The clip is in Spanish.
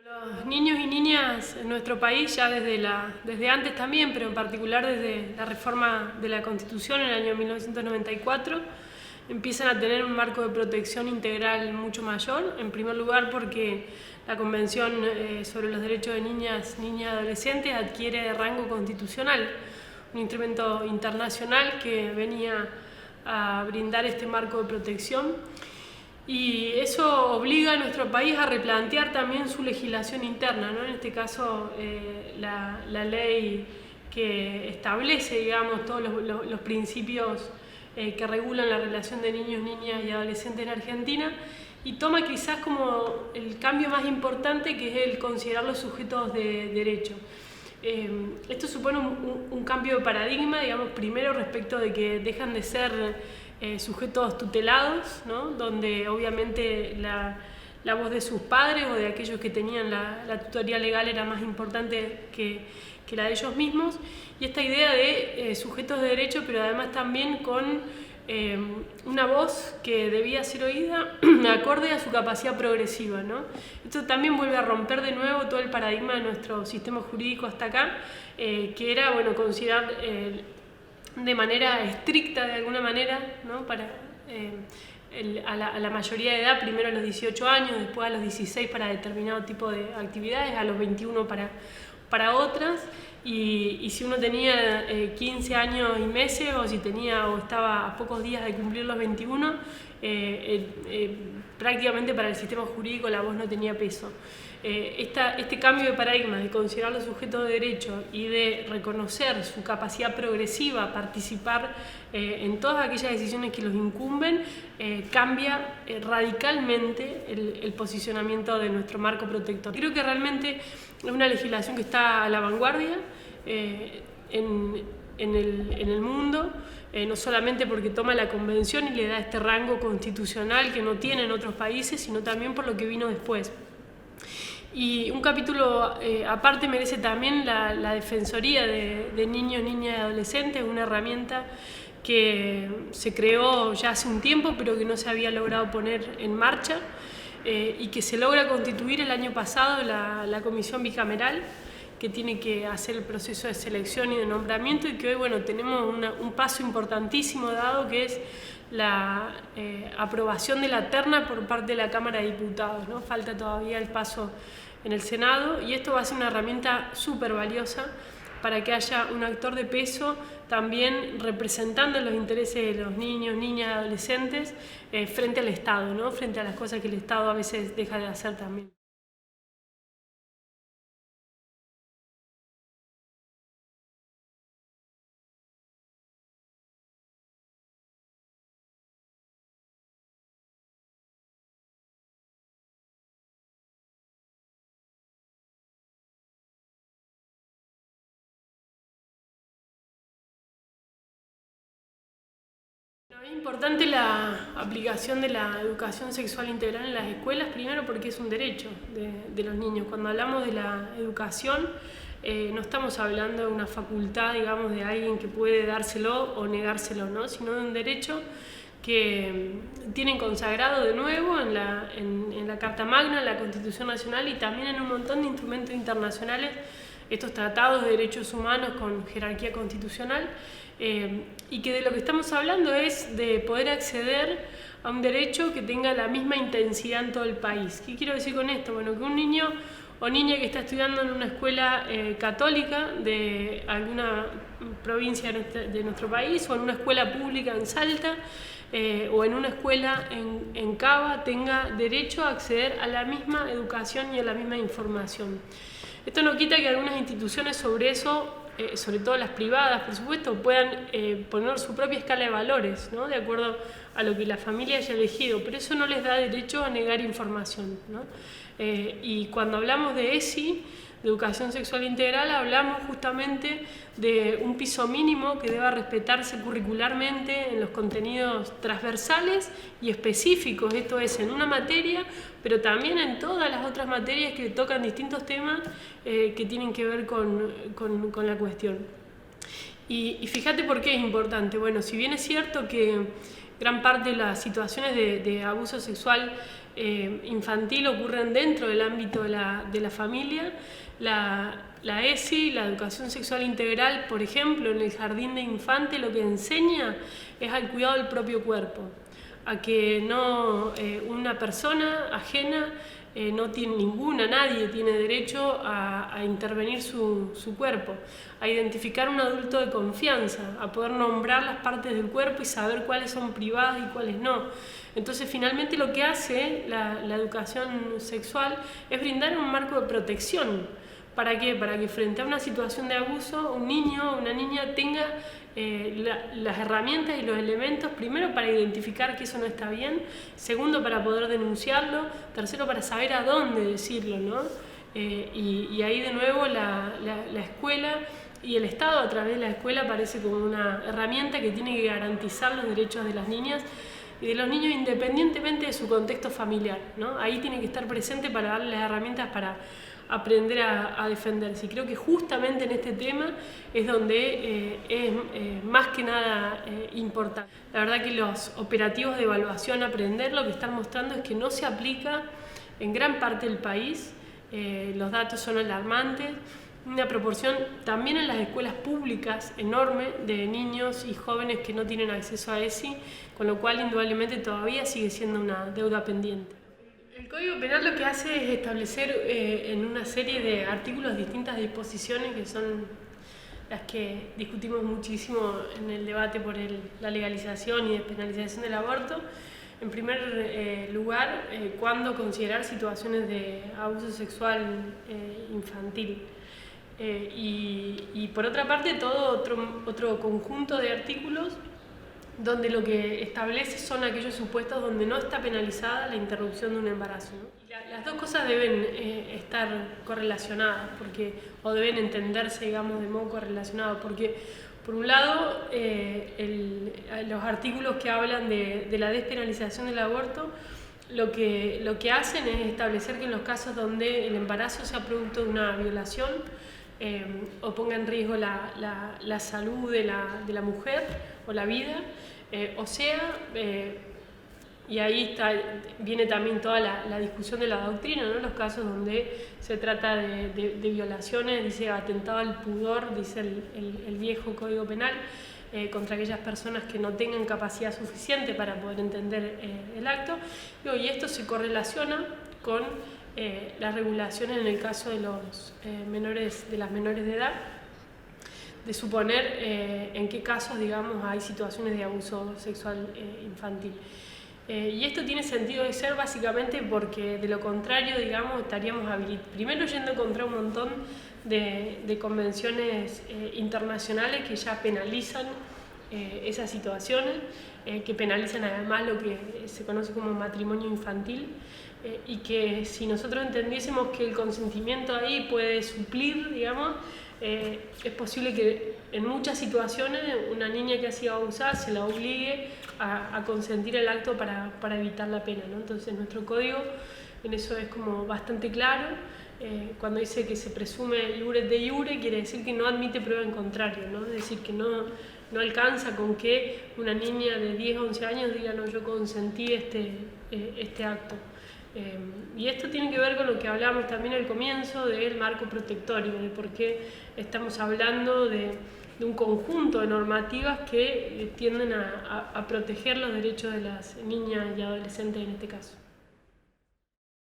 Los niños y niñas en nuestro país, ya desde antes también, pero en particular desde la reforma de la Constitución en el año 1994, empiezan a tener un marco de protección integral mucho mayor. En primer lugar porque la Convención sobre los Derechos de Niñas y Adolescentes adquiere rango constitucional, un instrumento internacional que venía a brindar este marco de protección. Y eso obliga a nuestro país a replantear también su legislación interna, ¿no? En este caso, la ley que establece, digamos, todos los principios que regulan la relación de niños, niñas y adolescentes en Argentina, y toma quizás como el cambio más importante, que es el considerar los sujetos de derecho. Esto supone un cambio de paradigma, digamos, primero respecto de que dejan de ser sujetos tutelados, ¿no? Donde obviamente la voz de sus padres o de aquellos que tenían la tutoría legal era más importante que la de ellos mismos, y esta idea de sujetos de derecho, pero además también con una voz que debía ser oída acorde a su capacidad progresiva, ¿no? Esto también vuelve a romper de nuevo todo el paradigma de nuestro sistema jurídico hasta acá, que era, bueno, considerar de manera estricta, de alguna manera, ¿no? A la mayoría de edad, primero a los 18 años, después a los 16 para determinado tipo de actividades, a los 21 para otras, y si uno tenía 15 años y meses, o si estaba a pocos días de cumplir los 21, prácticamente para el sistema jurídico la voz no tenía peso. Este cambio de paradigma de considerar los sujetos de derecho y de reconocer su capacidad progresiva a participar en todas aquellas decisiones que los incumben, cambia radicalmente el posicionamiento de nuestro marco protector. Creo que realmente es una legislación que está a la vanguardia en el mundo, no solamente porque toma la Convención y le da este rango constitucional que no tienen otros países, sino también por lo que vino después. Y un capítulo aparte merece también la Defensoría de Niños, Niñas y Adolescentes, una herramienta que se creó ya hace un tiempo, pero que no se había logrado poner en marcha, y que se logra constituir el año pasado la comisión bicameral, que tiene que hacer el proceso de selección y de nombramiento, y que hoy, bueno, tenemos un paso importantísimo dado, que es la aprobación de la terna por parte de la Cámara de Diputados, ¿no? Falta todavía el paso en el Senado, y esto va a ser una herramienta súper valiosa para que haya un actor de peso también representando los intereses de los niños, niñas y adolescentes frente al Estado, ¿no? Frente a las cosas que el Estado a veces deja de hacer también. Es importante la aplicación de la educación sexual integral en las escuelas, primero porque es un derecho de los niños. Cuando hablamos de la educación, no estamos hablando de una facultad, digamos, de alguien que puede dárselo o negárselo, ¿no? Sino de un derecho que tienen consagrado de nuevo en la Carta Magna, en la Constitución Nacional, y también en un montón de instrumentos internacionales, estos tratados de derechos humanos con jerarquía constitucional, y que de lo que estamos hablando es de poder acceder a un derecho que tenga la misma intensidad en todo el país. ¿Qué quiero decir con esto? Bueno, que un niño o niña que está estudiando en una escuela católica de alguna provincia de nuestro país, o en una escuela pública en Salta, o en una escuela en Cava, tenga derecho a acceder a la misma educación y a la misma información. Esto no quita que algunas instituciones sobre eso, sobre todo las privadas, por supuesto, puedan poner su propia escala de valores, ¿no? De acuerdo a lo que la familia haya elegido, pero eso no les da derecho a negar información, ¿no? Y cuando hablamos de ESI, de educación sexual integral, hablamos justamente de un piso mínimo que deba respetarse curricularmente en los contenidos transversales y específicos, esto es, en una materia, pero también en todas las otras materias que tocan distintos temas que tienen que ver con la cuestión. Y fíjate por qué es importante. Bueno, si bien es cierto que gran parte de las situaciones de abuso sexual infantil ocurren dentro del ámbito de la familia. La ESI, la educación sexual integral, por ejemplo, en el jardín de infante lo que enseña es al cuidado del propio cuerpo, a que no una persona ajena no tiene nadie tiene derecho a intervenir su cuerpo, a identificar un adulto de confianza, a poder nombrar las partes del cuerpo y saber cuáles son privadas y cuáles no. Entonces, finalmente lo que hace la educación sexual es brindar un marco de protección. ¿Para qué? Para que frente a una situación de abuso, un niño o una niña tenga las herramientas y los elementos, primero para identificar que eso no está bien, segundo para poder denunciarlo, tercero para saber a dónde decirlo, ¿no? Y ahí de nuevo la escuela y el Estado a través de la escuela aparece como una herramienta que tiene que garantizar los derechos de las niñas y de los niños independientemente de su contexto familiar, ¿no? Ahí tiene que estar presente para darle las herramientas para aprender a defenderse. Y creo que justamente en este tema es donde es más que nada importante. La verdad que los operativos de evaluación aprender lo que están mostrando es que no se aplica en gran parte del país. Los datos son alarmantes. Una proporción también en las escuelas públicas enorme de niños y jóvenes que no tienen acceso a ESI, con lo cual indudablemente todavía sigue siendo una deuda pendiente. El Código Penal lo que hace es establecer en una serie de artículos distintas disposiciones que son las que discutimos muchísimo en el debate por la legalización y despenalización del aborto. En primer lugar, cuándo considerar situaciones de abuso sexual infantil. Y por otra parte, todo otro conjunto de artículos donde lo que establece son aquellos supuestos donde no está penalizada la interrupción de un embarazo, ¿no? Las dos cosas deben estar correlacionadas, o deben entenderse, digamos, de modo correlacionado, porque por un lado los artículos que hablan de la despenalización del aborto lo que hacen es establecer que en los casos donde el embarazo sea producto de una violación o ponga en riesgo la salud de la mujer o la vida, y ahí viene también toda la discusión de la doctrina, ¿no? Los casos donde se trata de violaciones, dice atentado al pudor, dice el viejo Código Penal, contra aquellas personas que no tengan capacidad suficiente para poder entender el acto. Y esto se correlaciona con las regulaciones en el caso de las menores de edad, de suponer en qué casos, digamos, hay situaciones de abuso sexual infantil. Y esto tiene sentido de ser básicamente porque de lo contrario, digamos, estaríamos primero yendo contra un montón de convenciones internacionales que ya penalizan esas situaciones, que penalizan además lo que se conoce como matrimonio infantil, y que si nosotros entendiésemos que el consentimiento ahí puede suplir, digamos, es posible que en muchas situaciones una niña que ha sido abusada se la obligue a consentir el acto para evitar la pena, ¿no? Entonces nuestro código en eso es como bastante claro. Cuando dice que se presume iure de iure, quiere decir que no admite prueba en contrario, ¿no? Es decir, que no alcanza con que una niña de 10 o 11 años diga no, yo consentí este acto. Y esto tiene que ver con lo que hablábamos también al comienzo del marco protectorio, de por qué estamos hablando de un conjunto de normativas que tienden a proteger los derechos de las niñas y adolescentes en este caso.